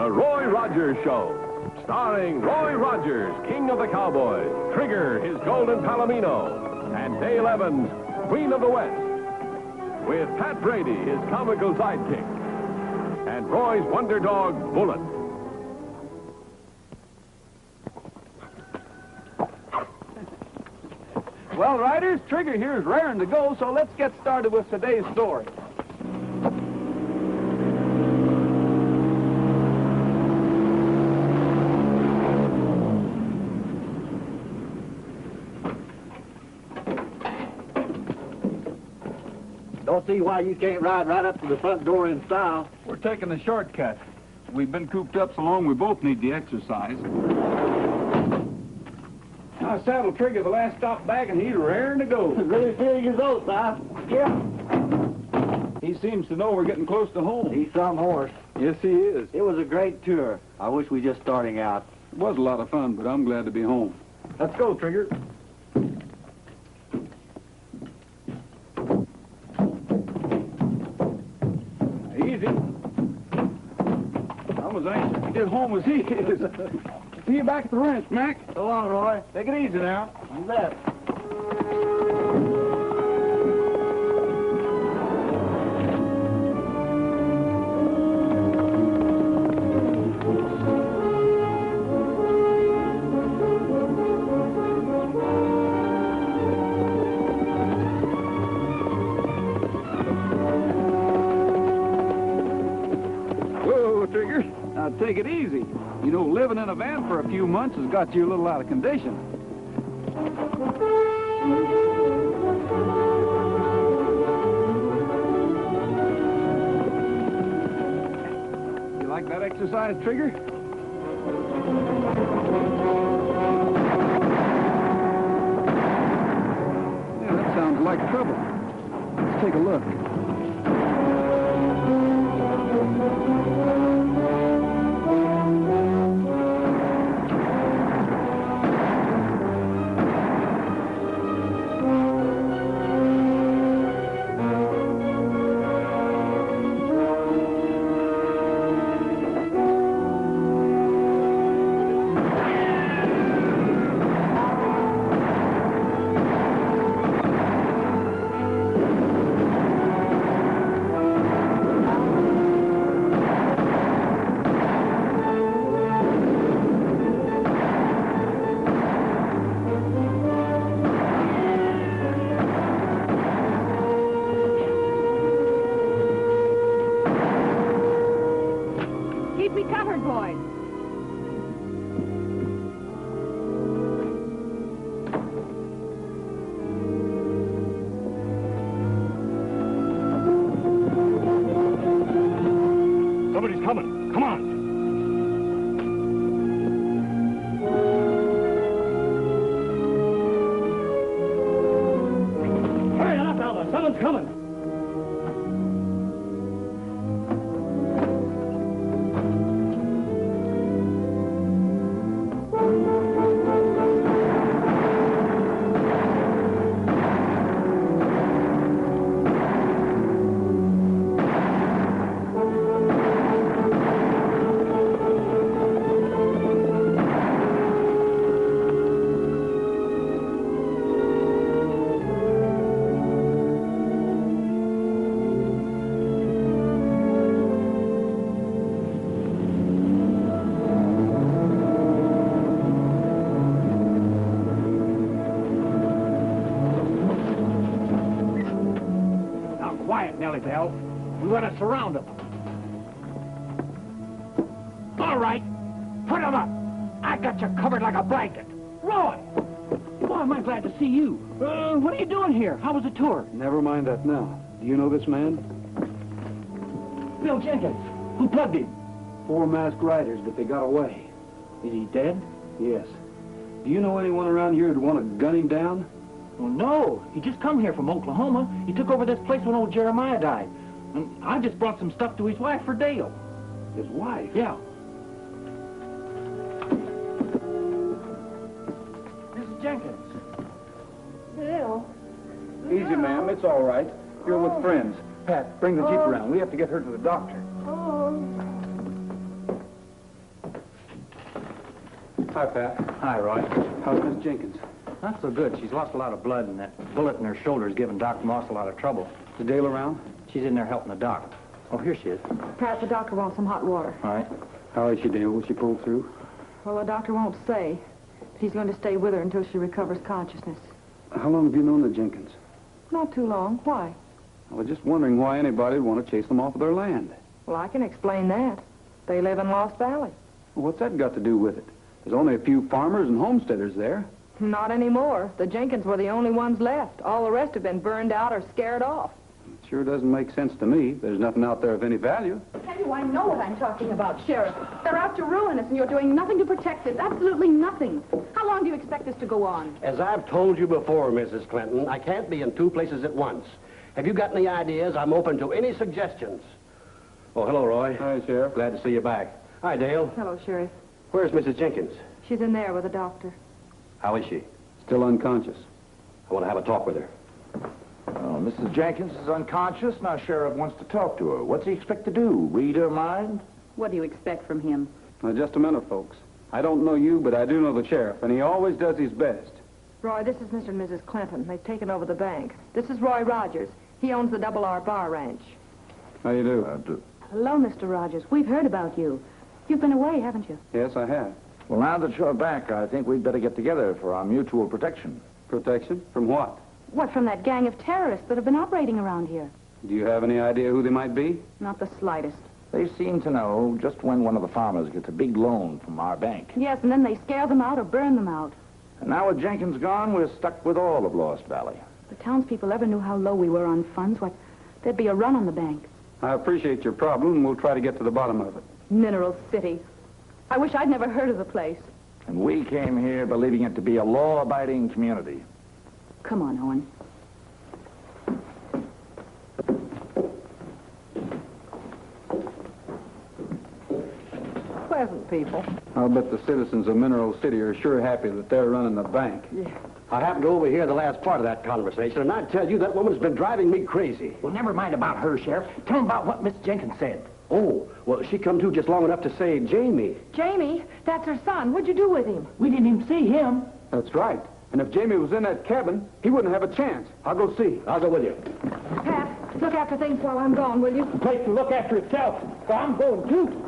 The Roy Rogers Show, starring Roy Rogers, King of the Cowboys, Trigger, his golden palomino, and Dale Evans, Queen of the West, with Pat Brady, his comical sidekick, and Roy's wonder dog, Bullet. Well, riders, Trigger here is raring to go, so let's get started with today's story. Don't see why you can't ride right up to the front door in style. We're taking the shortcut. We've been cooped up so long, we both need the exercise. I saddled Trigger the last stop back, and he's raring to go. Really feeling his oats, huh? Yeah. He seems to know we're getting close to home. He's some horse. Yes, he is. It was a great tour. I wish we just starting out. It was a lot of fun, but I'm glad to be home. Let's go, Trigger. Easy. I'm as anxious to get home as he is. See you back at the ranch, Mac. So long, Roy. Take it easy now. You bet. Whoa, Trigger. Now take it easy. You know, living in a van for a few months has got you a little out of condition. You like that exercise, Trigger? Yeah, that sounds like trouble. Let's take a look. Keep me covered, boys. Somebody's coming. Come on. Hurry up, Alva. Someone's coming. Quiet, Nellybelle. We want to surround them. All right. Put them up. I got you covered like a blanket. Roy! Boy, am I glad to see you. What are you doing here? How was the tour? Never mind that now. Do you know this man? Bill Jenkins. Who plugged him? 4 masked riders, but they got away. Is he dead? Yes. Do you know anyone around here who'd want to gun him down? Well, no. He just come here from Oklahoma. He took over this place when old Jeremiah died. And I just brought some stuff to his wife for Dale. His wife? Yeah. Mrs. Jenkins. Bill. Easy, ma'am. It's all right. You're with friends. Pat, bring the Jeep around. We have to get her to the doctor. Oh. Hi, Pat. Hi, Roy. How's Miss Jenkins? Not so good. She's lost a lot of blood, and that bullet in her shoulder is giving Doc Moss a lot of trouble. Is Dale around? She's in there helping the doc. Oh, here she is. Pat, the doctor wants some hot water. All right. How is she, Dale? Will she pull through? Well, the doctor won't say. But he's going to stay with her until she recovers consciousness. How long have you known the Jenkins? Not too long. Why? I was just wondering why anybody would want to chase them off of their land. Well, I can explain that. They live in Lost Valley. Well, what's that got to do with it? There's only a few farmers and homesteaders there. Not anymore. The Jenkins were the only ones left. All the rest have been burned out or scared off. It sure doesn't make sense to me. There's nothing out there of any value. Tell you, I know what I'm talking about, Sheriff. They're out to ruin us, and you're doing nothing to protect us. Absolutely nothing. How long do you expect this to go on? As I've told you before, Mrs. Clinton, I can't be in two places at once. Have you got any ideas? I'm open to any suggestions. Oh, hello, Roy. Hi, Sheriff. Glad to see you back. Hi, Dale. Hello, Sheriff. Where's Mrs. Jenkins? She's in there with the doctor. How is she? Still unconscious. I want to have a talk with her. Oh, Mrs. Jenkins is unconscious. Now, Sheriff wants to talk to her. What's he expect to do? Read her mind? What do you expect from him? Now, just a minute, folks. I don't know you, but I do know the sheriff, and he always does his best. Roy, this is Mr. and Mrs. Clinton. They've taken over the bank. This is Roy Rogers. He owns the Double R Bar Ranch. How you do? Hello, Mr. Rogers. We've heard about you. You've been away, haven't you? Yes, I have. Well, now that you're back, I think we'd better get together for our mutual protection. Protection? From what? What, from that gang of terrorists that have been operating around here? Do you have any idea who they might be? Not the slightest. They seem to know just when one of the farmers gets a big loan from our bank. Yes, and then they scare them out or burn them out. And now with Jenkins gone, we're stuck with all of Lost Valley. The townspeople ever knew how low we were on funds, what, there'd be a run on the bank. I appreciate your problem, and we'll try to get to the bottom of it. Mineral City. I wish I'd never heard of the place. And we came here believing it to be a law-abiding community. Come on, Owen. Pleasant people. I'll bet the citizens of Mineral City are sure happy that they're running the bank. Yeah. I happened to overhear the last part of that conversation, and I tell you, that woman's been driving me crazy. Well, never mind about her, Sheriff. Tell him about what Miss Jenkins said. Oh, well, she come to just long enough to say Jamie. Jamie, that's her son. What'd you do with him? We didn't even see him. That's right. And if Jamie was in that cabin, he wouldn't have a chance. I'll go see. I'll go with you. Pat, look after things while I'm gone, will you? The place can look after itself. So I'm going too.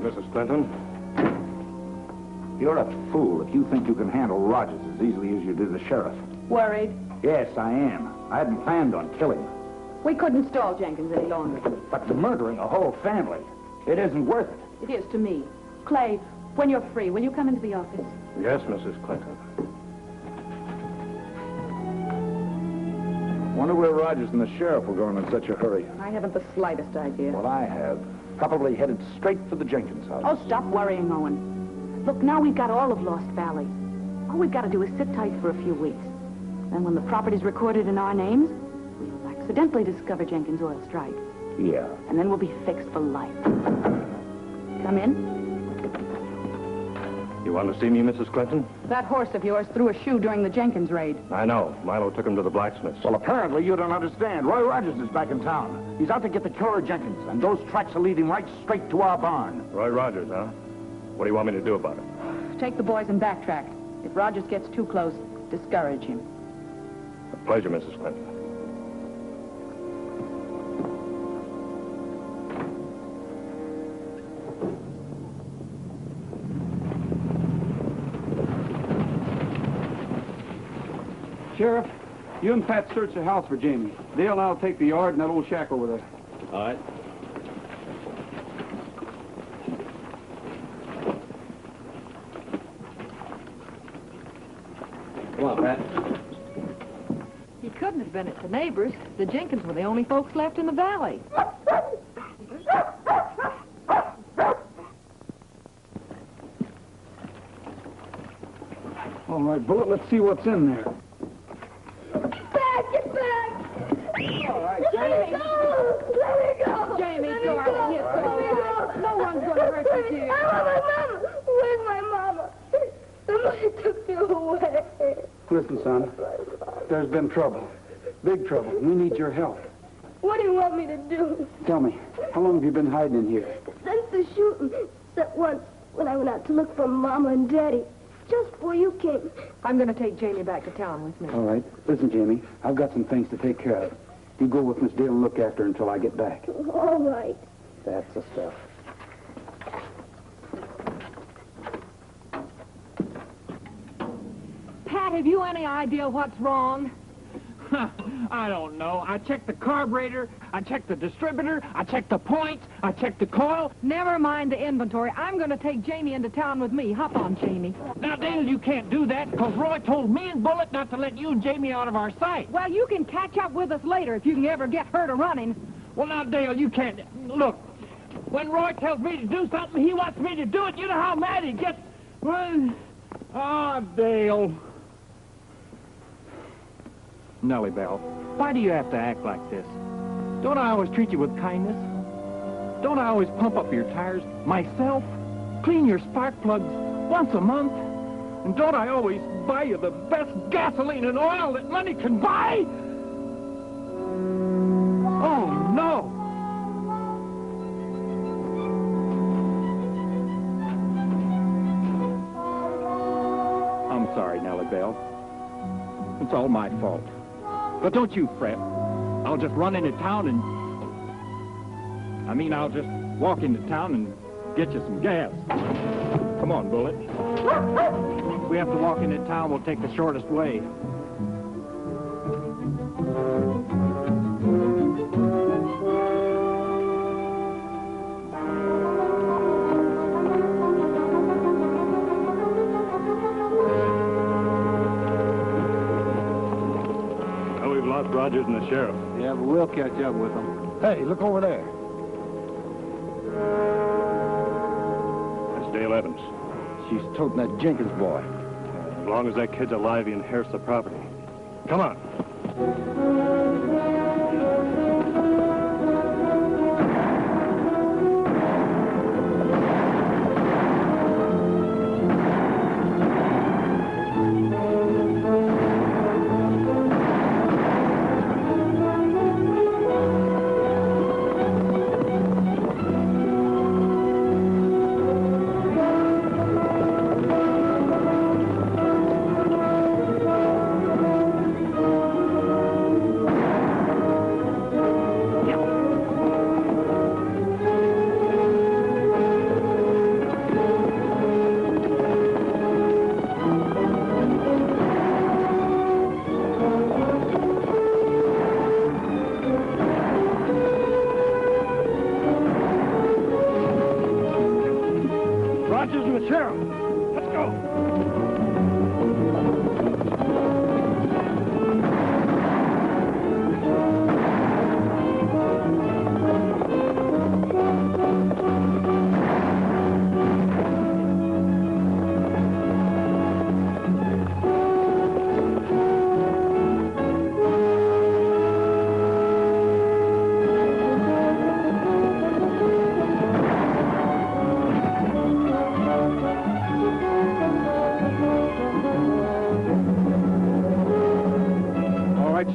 Mrs. Clinton? You're a fool if you think you can handle Rogers as easily as you did the sheriff. Worried? Yes, I am. I hadn't planned on killing him. We couldn't stall Jenkins any longer. But murdering a whole family, it isn't worth it. It is to me. Clay, when you're free, will you come into the office? Yes, Mrs. Clinton. Wonder where Rogers and the sheriff were going in such a hurry. I haven't the slightest idea. Well, I have. Probably headed straight for the Jenkins house. Oh, stop worrying, Owen. Look, now we've got all of Lost Valley. All we've got to do is sit tight for a few weeks. Then when the property's recorded in our names, we'll accidentally discover Jenkins' oil strike. Yeah. And then we'll be fixed for life. Come in. You want to see me, Mrs. Clinton? That horse of yours threw a shoe during the Jenkins raid. I know. Milo took him to the blacksmith's. Well, apparently you don't understand. Roy Rogers is back in town. He's out to get the killer Jenkins, and those tracks are leading right straight to our barn. Roy Rogers, huh? What do you want me to do about it? Take the boys and backtrack. If Rogers gets too close, discourage him. A pleasure, Mrs. Clinton. Sheriff, you and Pat search the house for Jamie. Dale and I'll take the yard and that old shack over there. All right. Come on, Pat. He couldn't have been at the neighbors. The Jenkins were the only folks left in the valley. All right, Bullet, let's see what's in there. away. Listen, son. There's been trouble. Big trouble. We need your help. What do you want me to do? Tell me, how long have you been hiding in here? Since the shooting. Except once when I went out to look for Mama and Daddy. Just before you came. I'm going to take Jamie back to town with me. All right. Listen, Jamie, I've got some things to take care of. You go with Miss Dale and look after her until I get back. All right. That's the stuff. Pat, have you any idea what's wrong? I don't know. I checked the carburetor, I checked the distributor, I checked the points, I checked the coil. Never mind the inventory. I'm going to take Jamie into town with me. Hop on, Jamie. Now, Dale, you can't do that, because Roy told me and Bullet not to let you and Jamie out of our sight. Well, you can catch up with us later if you can ever get hurt or running. Well, now, Dale, you can't. Look, when Roy tells me to do something, he wants me to do it. You know how mad he gets. Well, Dale. Nellybelle, why do you have to act like this? Don't I always treat you with kindness? Don't I always pump up your tires myself? Clean your spark plugs once a month? And don't I always buy you the best gasoline and oil that money can buy? Oh, no! I'm sorry, Nellybelle. It's all my fault. But don't you fret. I'll just run into town and... I'll just walk into town and get you some gas. Come on, Bullet. If we have to walk into town, we'll take the shortest way. Rogers and the sheriff. Yeah, but we'll catch up with them. Hey, look over there. That's Dale Evans. She's toting that Jenkins boy. As long as that kid's alive, he inherits the property. Come on.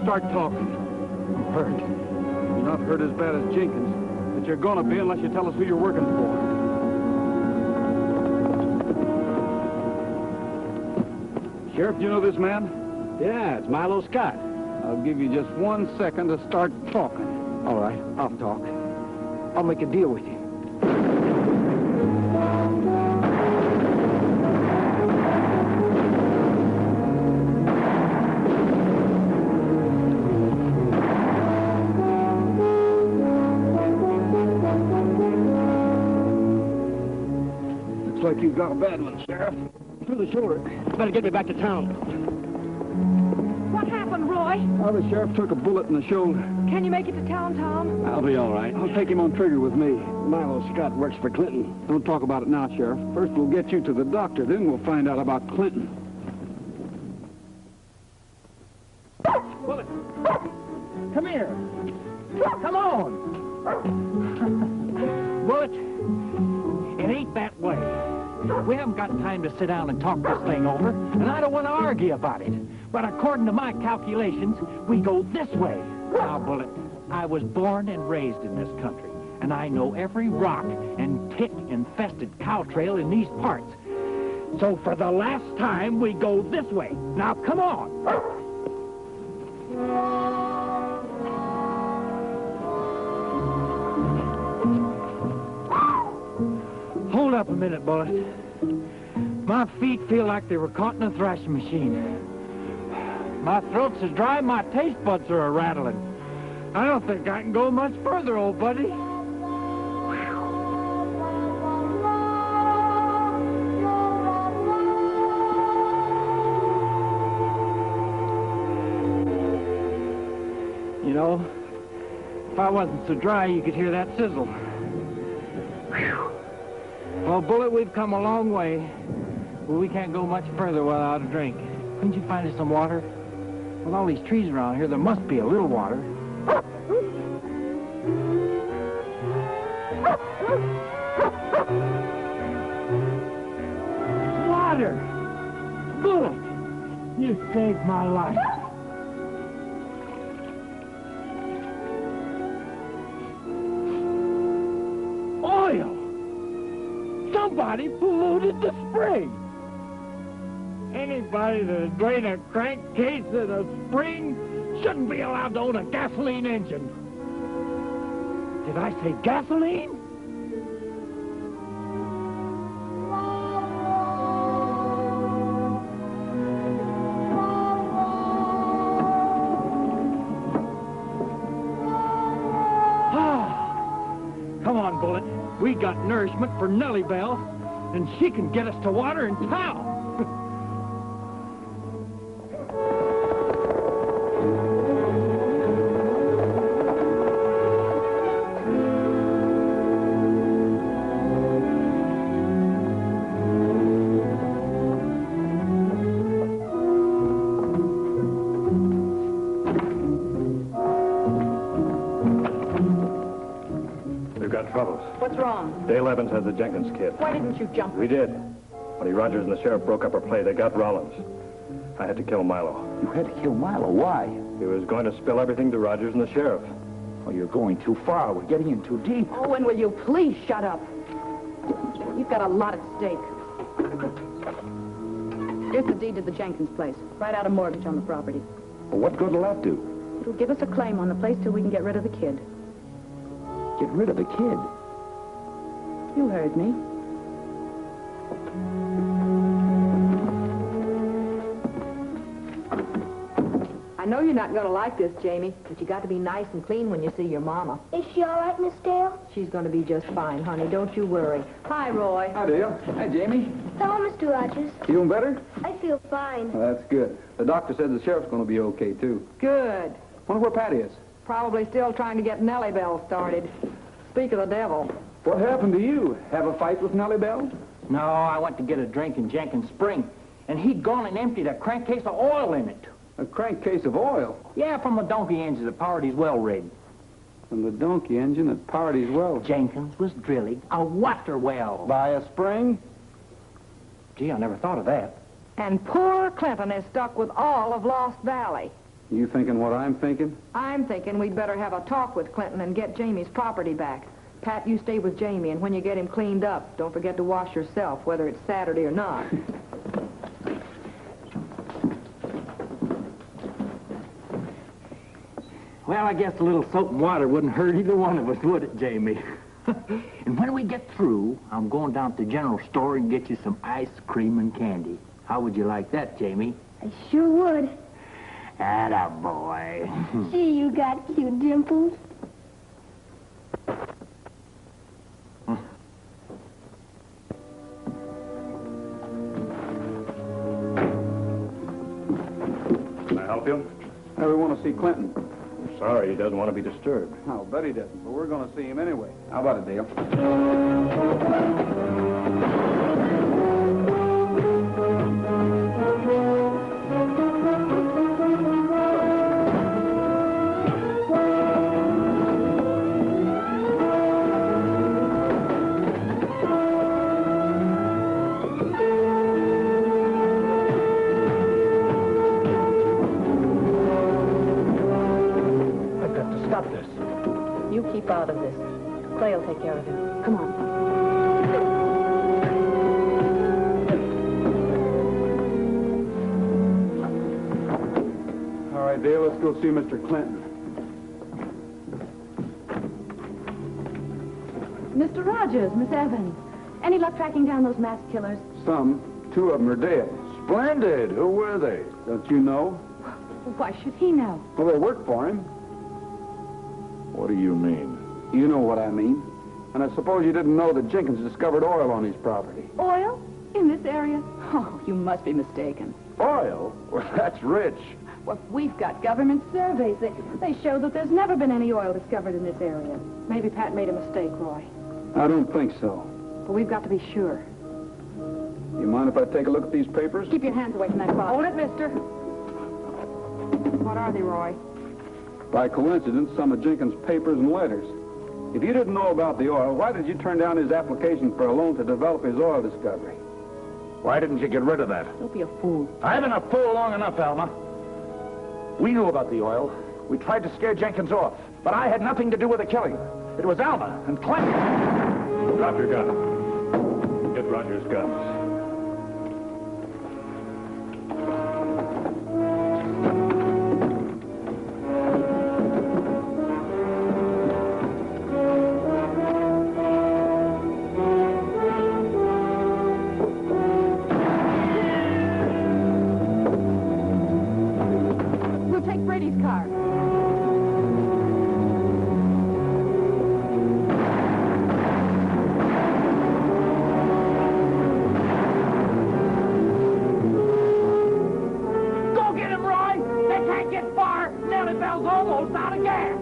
Start talking. I'm hurt. You're not hurt as bad as Jenkins, but you're gonna be unless you tell us who you're working for. Sheriff, do you know this man? Yeah, it's Milo Scott. I'll give you just 1 second to start talking. All right, I'll talk. I'll make a deal with you. Looks like you've got a bad one, Sheriff. Through the shoulder. Better get me back to town. What happened, Roy? Well, the sheriff took a bullet in the shoulder. Can you make it to town, Tom? I'll be all right. I'll take him on trigger with me. Milo Scott works for Clinton. Don't talk about it now, Sheriff. First, we'll get you to the doctor, then we'll find out about Clinton. Bullet, come here. Come on. Bullet, it ain't that way. We haven't got time to sit down and talk this thing over, and I don't want to argue about it. But according to my calculations, we go this way. Now, Bullet, I was born and raised in this country, and I know every rock and tick-infested cow trail in these parts. So for the last time, we go this way. Now, come on. Hold up a minute, Bullet. My feet feel like they were caught in a thrashing machine. My throat's as dry, my taste buds are a-rattling. I don't think I can go much further, old buddy. You know, if I wasn't so dry, you could hear that sizzle. Whew. Well, Bullet, we've come a long way, but we can't go much further without a drink. Couldn't you find us some water? With all these trees around here, there must be a little water. Water! Bullet! You saved my life. Oil! Somebody polluted the spring! Anybody that drained a crankcase in a spring shouldn't be allowed to own a gasoline engine. Did I say gasoline? Come on, Bullet. We got nourishment for Nellybelle, and she can get us to water in town. Troubles. What's wrong? Dale Evans has the Jenkins kid. Why didn't you jump? We did. When Rogers and the sheriff broke up our play, they got Rollins. I had to kill Milo. You had to kill Milo. Why? He was going to spill everything to Rogers and the sheriff. Oh, you're going too far. We're getting in too deep. Oh, and will you please shut up? You've got a lot at stake. Here's the deed to the Jenkins place. Write out a mortgage on the property. Well, what good will that do? It'll give us a claim on the place till we can get rid of the kid. Get rid of the kid? You heard me. I know you're not going to like this, Jamie, but you got to be nice and clean when you see your mama. Is she all right, Miss Dale? She's going to be just fine, honey. Don't you worry. Hi, Roy. Hi, Dale. Hi, Jamie. Hello, Mr. Rogers. Feeling better? I feel fine. Well, that's good. The doctor said the sheriff's going to be okay, too. Good. Wonder where Patty is. Probably still trying to get Nellybelle started. Speak of the devil. What happened to you? Have a fight with Nellybelle? No, I went to get a drink in Jenkins Spring, and he'd gone and emptied a crankcase of oil in it. A crankcase of oil? Yeah, from the donkey engine that powered his well rig. From the donkey engine that powered his well? Jenkins was drilling a water well. By a spring? Gee, I never thought of that. And poor Clinton is stuck with all of Lost Valley. You thinking what I'm thinking? I'm thinking we'd better have a talk with Clinton and get Jamie's property back. Pat, you stay with Jamie, and when you get him cleaned up, don't forget to wash yourself, whether it's Saturday or not. Well, I guess a little soap and water wouldn't hurt either one of us, would it, Jamie? And when we get through, I'm going down to the general store and get you some ice cream and candy. How would you like that, Jamie? I sure would. Attaboy. Gee, you got cute dimples. Can I help you? Now we want to see Clinton. Sorry, he doesn't want to be disturbed. I'll bet he doesn't, but we're going to see him anyway. How about it, Dale? keep out of this. Clay will take care of him. Come on. All right, Dale, let's go see Mr. Clinton. Mr. Rogers, Miss Evans. Any luck tracking down those masked killers? Some. 2 of them are dead. Splendid. Who were they? Don't you know? Why should he know? Well, they work for him. What do you mean? You know what I mean. And I suppose you didn't know that Jenkins discovered oil on his property. Oil? In this area? Oh, you must be mistaken. Oil? Well, that's rich. Well, we've got government surveys. They show that there's never been any oil discovered in this area. Maybe Pat made a mistake, Roy. I don't think so. But we've got to be sure. You mind if I take a look at these papers? Keep your hands away from that box. Hold it, mister. What are they, Roy? By coincidence, some of Jenkins' papers and letters. If you didn't know about the oil, why did you turn down his application for a loan to develop his oil discovery? Why didn't you get rid of that? Don't be a fool. I've been a fool long enough, Alma. We knew about the oil. We tried to scare Jenkins off. But I had nothing to do with the killing. It was Alma and Clinton. Drop your gun. Get Rogers' guns. Nellybelle's almost out of gas.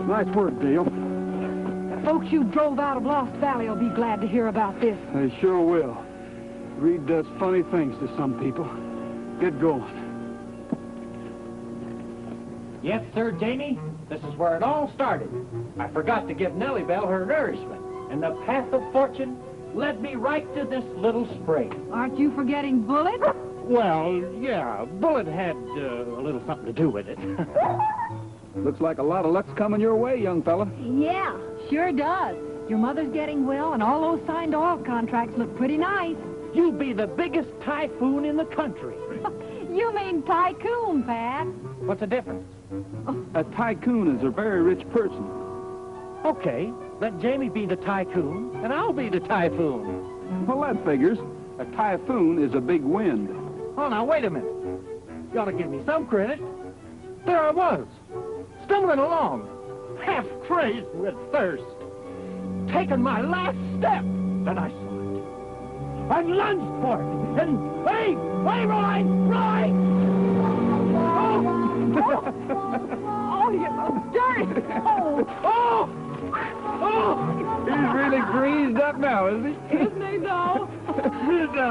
Nice work, Dale. The folks you drove out of Lost Valley will be glad to hear about this. They sure will. Reed does funny things to some people. Get going. Yes, sir, Jamie. This is where it all started. I forgot to give Nellybelle her nourishment, and the path of fortune led me right to this little spring. Aren't you forgetting Bullet? Well, yeah, Bullet had a little something to do with it. Looks like a lot of luck's coming your way, young fella. Yeah, sure does. Your mother's getting well, and all those signed oil contracts look pretty nice. You'll be the biggest typhoon in the country. You mean tycoon, Pat. What's the difference? A tycoon is a very rich person. Okay, let Jamie be the tycoon, and I'll be the typhoon. Well, that figures. A typhoon is a big wind. Oh, now, wait a minute. You ought to give me some credit. There I was, stumbling along, half crazed with thirst, taking my last step, and I saw it. I lunged for it, and hey, Roy! Oh, you look dirty. He's really greased up now, isn't he? Isn't he, though? It's a